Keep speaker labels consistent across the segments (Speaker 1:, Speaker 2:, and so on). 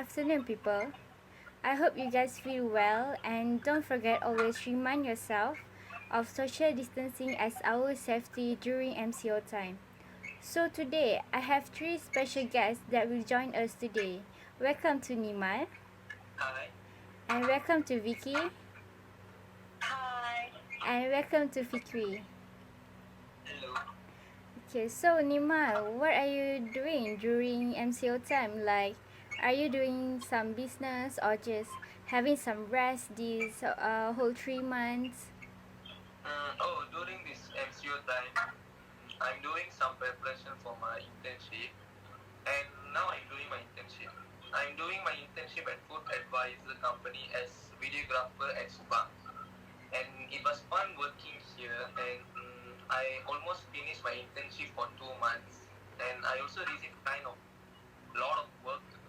Speaker 1: afternoon, people. I hope you guys feel well, and don't forget, always remind yourself of social distancing as our safety during MCO time. So today I have three special guests that will join us today. Welcome to Nimal.
Speaker 2: Hi.
Speaker 1: And welcome to Vicky.
Speaker 2: Hi.
Speaker 1: And welcome to Fikri.
Speaker 2: Hello.
Speaker 1: Okay, so Nimal, what are you doing during MCO time? Like, are you doing some business or just having some rest these whole 3 months?
Speaker 2: During this MCO time, I'm doing some preparation for my internship, and now I'm doing my internship. I'm doing my internship at Food Advisor company as videographer at Spa, and it was fun working here. And I almost finished my internship for 2 months, and I also received kind of lot of work to do.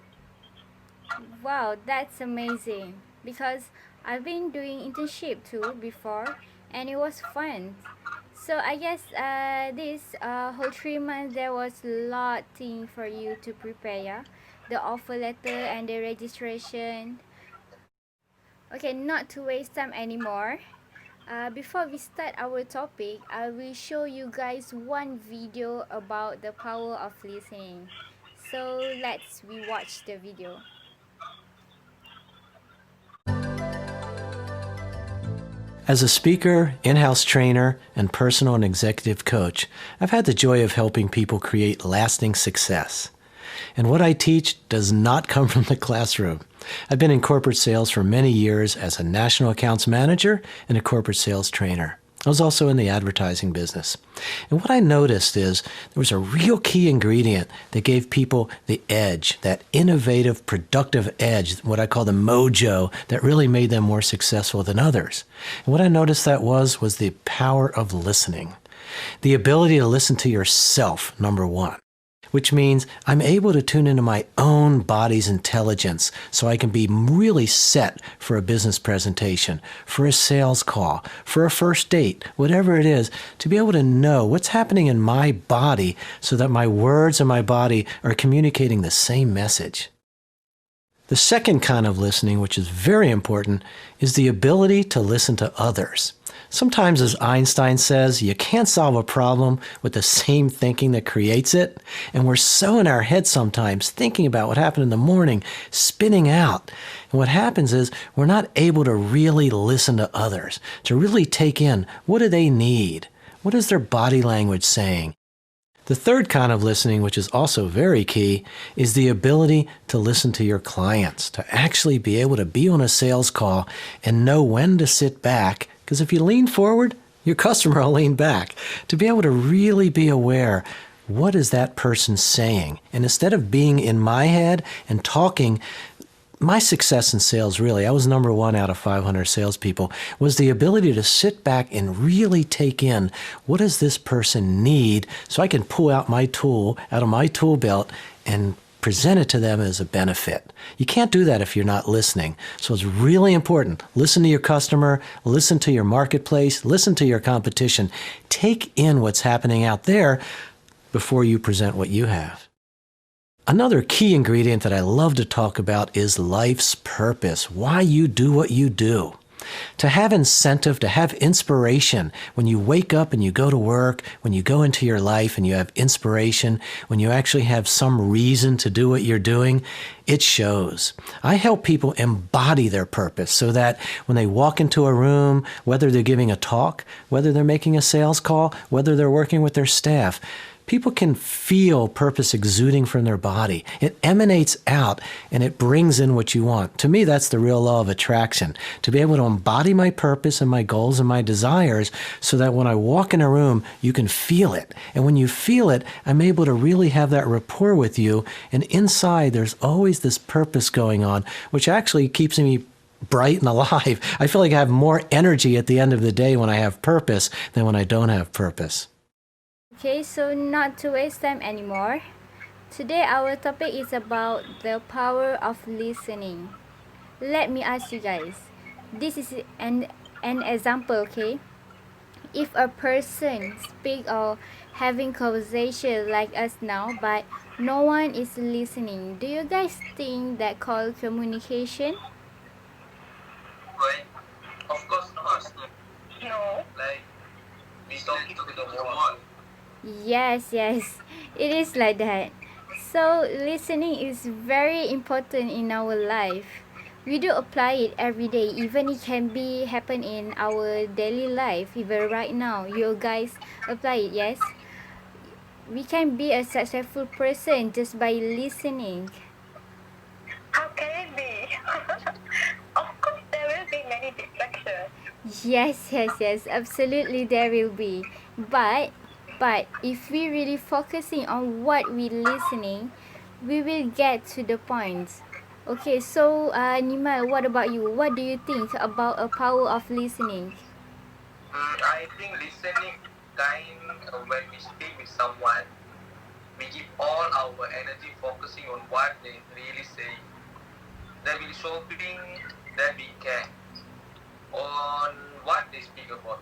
Speaker 1: Wow, that's amazing. Because I've been doing internship too before, and it was fun. So I guess this whole 3 months there was a lot thing for you to prepare, yeah? The offer letter and the registration. Okay, not to waste time anymore. Before we start our topic, I will show you guys one video about the power of listening. So let's rewatch the video.
Speaker 3: As a speaker, in-house trainer, and personal and executive coach, I've had the joy of helping people create lasting success. And what I teach does not come from the classroom. I've been in corporate sales for many years as a national accounts manager and a corporate sales trainer. I was also in the advertising business. And what I noticed is there was a real key ingredient that gave people the edge, that innovative, productive edge, what I call the mojo, that really made them more successful than others. And what I noticed that was the power of listening. The ability to listen to yourself, number one, which means I'm able to tune into my own body's intelligence so I can be really set for a business presentation, for a sales call, for a first date, whatever it is, to be able to know what's happening in my body so that my words and my body are communicating the same message. The second kind of listening, which is very important, is the ability to listen to others. Sometimes, as Einstein says, you can't solve a problem with the same thinking that creates it. And we're so in our head sometimes thinking about what happened in the morning, spinning out. And what happens is we're not able to really listen to others, to really take in what do they need? What is their body language saying? The third kind of listening, which is also very key, is the ability to listen to your clients, to actually be able to be on a sales call and know when to sit back. Because if you lean forward, your customer will lean back. To be able to really be aware, what is that person saying? And instead of being in my head and talking, my success in sales, really, I was number one out of 500 salespeople, was the ability to sit back and really take in what does this person need so I can pull out my tool out of my tool belt and present it to them as a benefit. You can't do that if you're not listening. So it's really important. Listen to your customer, listen to your marketplace, listen to your competition. Take in what's happening out there before you present what you have. Another key ingredient that I love to talk about is life's purpose, why you do what you do. To have incentive, to have inspiration when you wake up and you go to work, when you go into your life and you have inspiration, when you actually have some reason to do what you're doing, it shows. I help people embody their purpose so that when they walk into a room, whether they're giving a talk, whether they're making a sales call, whether they're working with their staff, people can feel purpose exuding from their body. It emanates out and it brings in what you want. To me, that's the real law of attraction. To be able to embody my purpose and my goals and my desires so that when I walk in a room, you can feel it. And when you feel it, I'm able to really have that rapport with you. And inside, there's always this purpose going on, which actually keeps me bright and alive. I feel like I have more energy at the end of the day when I have purpose than when I don't have purpose.
Speaker 1: Okay, so not to waste time anymore. Today our topic is about the power of listening. Let me ask you guys. This is an example, okay? if a person speak or having conversation like us now, but no one is listening, do you guys think that called communication?
Speaker 2: Right? Of course not. No. Like, we talking to the wall.
Speaker 1: Yes, yes, it is like that. So listening is very important in our life. We do apply it every day, even it can be happen in our daily life. Even right now, you guys apply it. Yes, we can be a successful person just by listening.
Speaker 2: How can it be? Of course, there will be many distractions.
Speaker 1: Yes, yes, yes, absolutely there will be. But if we really focusing on what we listening, we will get to the point. Okay, so Nimal, what about you? What do you think about a power of listening?
Speaker 2: I think listening kind when we speak with someone, we give all our energy focusing on what they really say. They will showing that we care on what they speak about.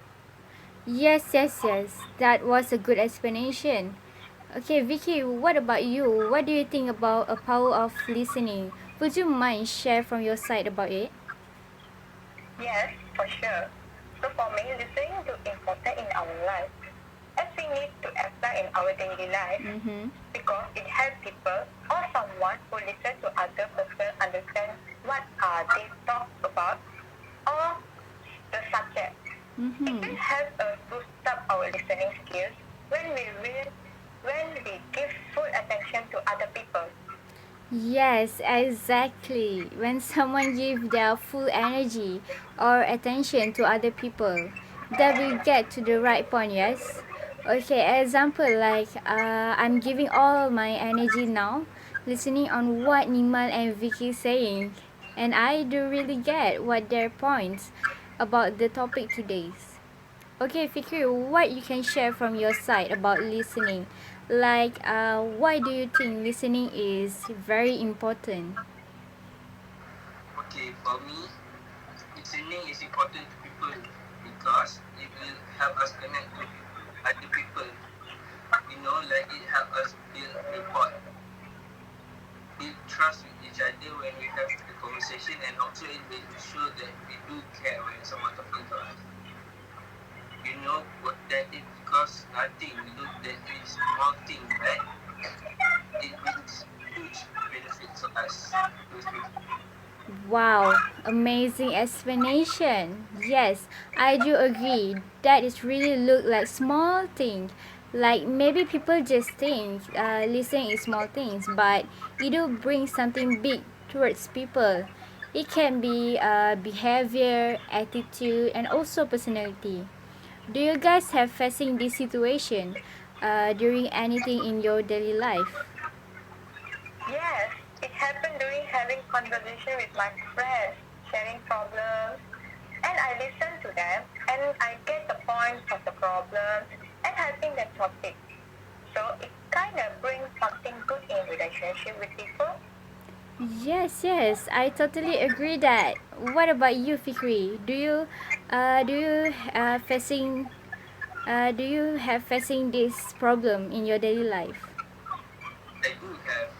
Speaker 1: Yes, yes, yes. That was a good explanation. Okay, Vicky, what about you? What do you think about a power of listening? Would you mind share from your side about it?
Speaker 2: Yes, for sure. So for me, listening is important in our life, as we need to apply in our daily life,
Speaker 1: Mm-hmm.
Speaker 2: because it helps people or someone who listen to other person understand what they talk about or the subject. It
Speaker 1: Mm-hmm.
Speaker 2: will help us boost up our listening skills when we give full attention to other people.
Speaker 1: Yes, exactly. When someone gives their full energy or attention to other people, they will get to the right point, yes? Okay, example like I'm giving all my energy now, listening on what Nimal and Vicky saying, and I do really get what their points about the topic today. Okay, Fikri, what you can share from your side about listening? Like, why do you think listening is very important?
Speaker 2: Okay, for me, listening is important to people because it will help us connect to other people. Like it help us build rapport, build trust with each other when we have the conversation, and also it will show that we do care when someone talking to us. You know what that is because nothing. We look that is small thing, right? It brings huge benefits to us. Those people.
Speaker 1: Wow, amazing explanation. Yes, I do agree. That is really look like small thing. Like maybe people just think listening is small things, but it do bring something big towards people. It can be behavior, attitude, and also personality. Do you guys have facing this situation during anything in your daily life?
Speaker 2: Yes, it happened during having conversation with my friends, sharing problems, and I listen to them and I get the point of the problem and helping them solve it. So it kind of brings something good in relationship with people.
Speaker 1: Yes, yes, I totally agree that. What about you, Fikri? Do you have facing this problem in your daily life?
Speaker 2: I do have.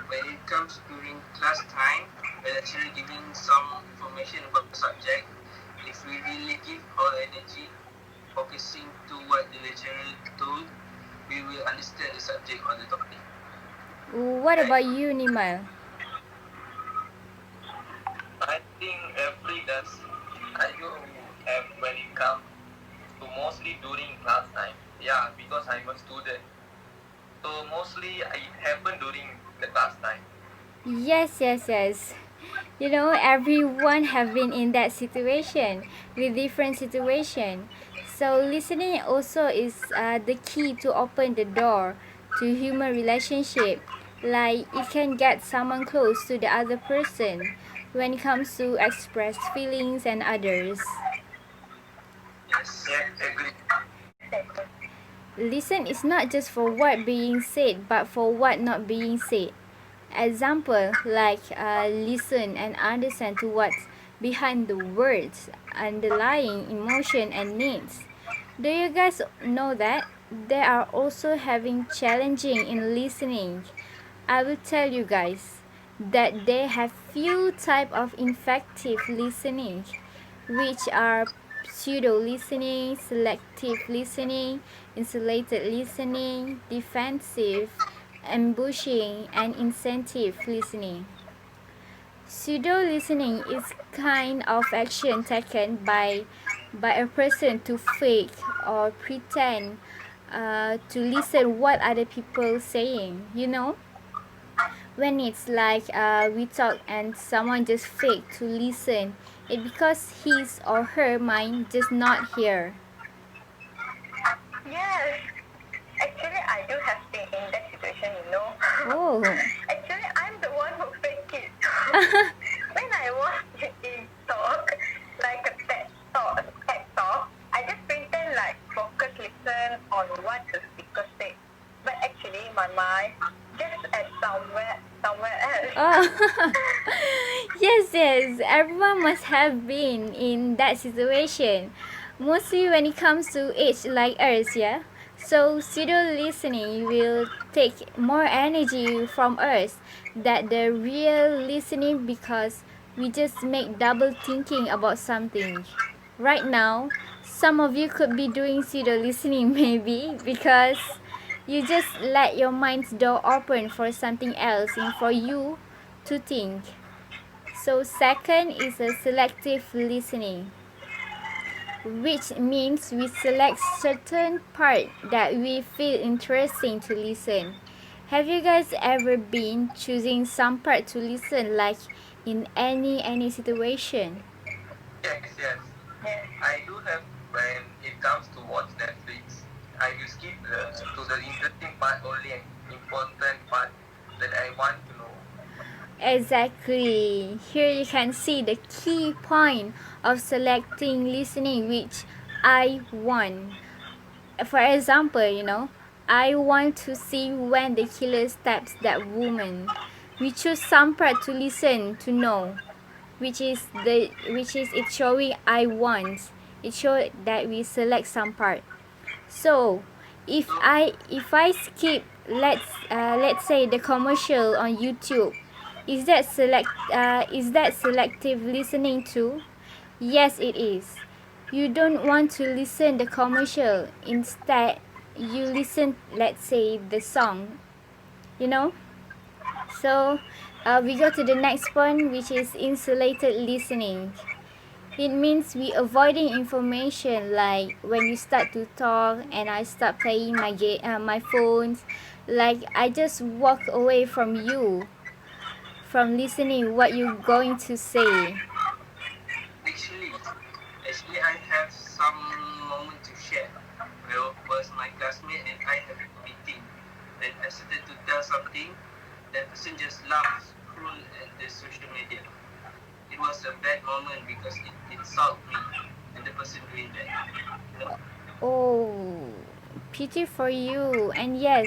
Speaker 2: When it comes during class time, when actually giving some information about the subject, if we really give our energy focusing to what the lecturer told, we will understand the subject or the topic.
Speaker 1: What
Speaker 2: Right?
Speaker 1: about you, Nimal?
Speaker 2: I think every does. I do have when it comes to mostly during class time. Yeah, because I'm a student. So mostly it happen during the class time.
Speaker 1: Yes, yes, yes. You know, everyone have been in that situation with different situation. So listening also is the key to open the door to human relationship. Like it can get someone close to the other person when it comes to express feelings and others.
Speaker 2: Yes. Yes, agree. Exactly.
Speaker 1: Listen is not just for what being said, but for what not being said. Example like listen and understand to what's behind the words, underlying emotion and needs. Do you guys know that they are also having challenging in listening? I will tell you guys that they have few type of effective listening, which are pseudo listening, selective listening, insulated listening, defensive, ambushing, and incentive listening. Pseudo listening is kind of action taken by a person to fake or pretend to listen what other people saying. When it's like we talk and someone just fake to listen, it because his or her mind just not here.
Speaker 4: Yes, actually, I do have been in that situation.
Speaker 1: Oh.
Speaker 4: Actually, I'm the one who fake it. When I was in talk, like a TED talk, I just pretend like focus listen on what the speaker said. But actually, my mind just at somewhere else.
Speaker 1: Oh. Yes, everyone must have been in that situation, mostly when it comes to age like us, yeah. So pseudo listening will take more energy from us than the real listening because we just make double thinking about something. Right now, some of you could be doing pseudo listening maybe because you just let your mind's door open for something else and for you to think. So second is a selective listening, which means we select certain part that we feel interesting to listen. Have you guys ever been choosing some part to listen, like in any situation?
Speaker 2: Yes.
Speaker 4: Yes.
Speaker 2: I do have when it comes to watch Netflix. I will skip the interesting part only and important part that I want to know.
Speaker 1: Exactly. Here you can see the key point of selecting listening, which I want. For example, I want to see when the killer stabs that woman. We choose some part to listen to know, which is it showing I want. It show that we select some part. So if I skip, let's say the commercial on YouTube, is that selective listening too? Yes, it is. You don't want to listen the commercial. Instead, you listen, let's say, the song. You know. So, we go to the next point, which is insulated listening. It means we avoiding information like when you start to talk and I start playing my phones, like I just walk away from you, from listening what you're going to say.
Speaker 2: Actually, actually, I have some moment to share. Well, was my classmate and I have a meeting. Then I started to tell something. That person just laughs cruel at the social media. It was a bad moment because it insulted me and the person doing that.
Speaker 1: Oh, pity for you. And yes,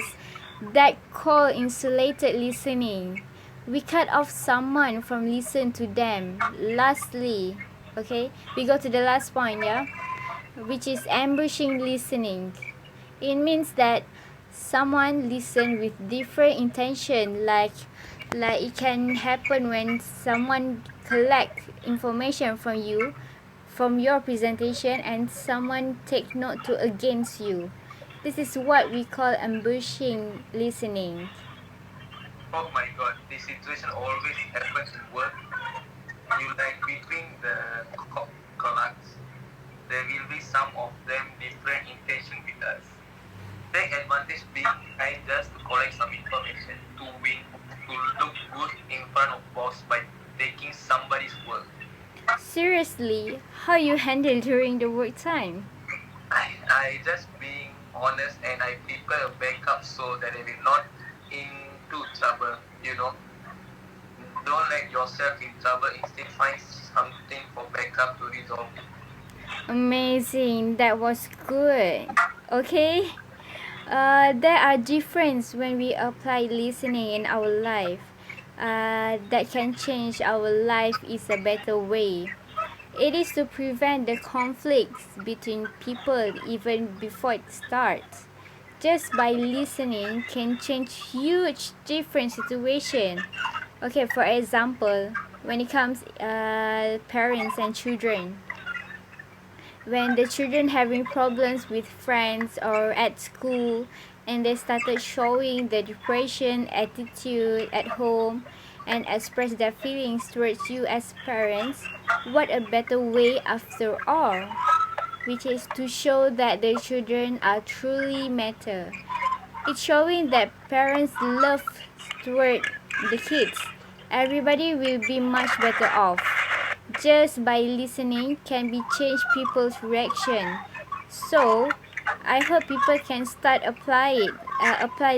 Speaker 1: that call insulated listening. We cut off someone from listen to them. Lastly, okay, we go to the last point, yeah, which is ambushing listening. It means that someone listen with different intention, like it can happen when someone collect information from you, from your presentation, and someone take note to against you. This is what we call ambushing listening.
Speaker 2: Oh my god, this situation always happens in work. You like between the colleagues, there will be some of them different intention with us. Take advantage being kind just to collect some information, to win, to look good in front of boss by taking somebody's work.
Speaker 1: Seriously, how you handle during the work time?
Speaker 2: I just being honest and I prepare a backup so that I will not into trouble. Don't let yourself in trouble, instead find something for backup to resolve it.
Speaker 1: Amazing, that was good. Okay. There are difference when we apply listening in our life. That can change our life is a better way. It is to prevent the conflicts between people even before it starts. Just by listening can change huge different situation. Okay, for example, when it comes parents and children, when the children having problems with friends or at school, and they started showing the depression attitude at home and express their feelings towards you as parents, what a better way after all, which is to show that the children are truly matter. It's showing that parents love toward the kids. Everybody will be much better off. Just by listening can be change people's reaction. So I hope people can start apply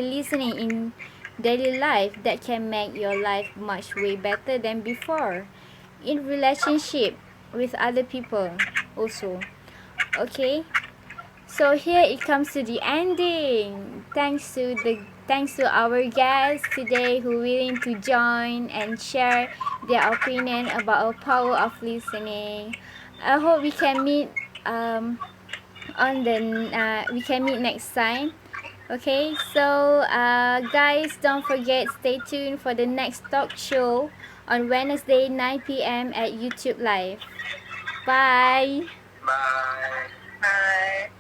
Speaker 1: listening in daily life. That can make your life much way better than before. In relationship with other people also. Okay. So here it comes to the ending. Thanks to our guests today who willing to join and share their opinion about the power of listening. I hope we can meet we can meet next time. Okay, so guys, don't forget, stay tuned for the next talk show on Wednesday 9 p.m. at YouTube Live. Bye.
Speaker 2: Bye.
Speaker 4: Bye.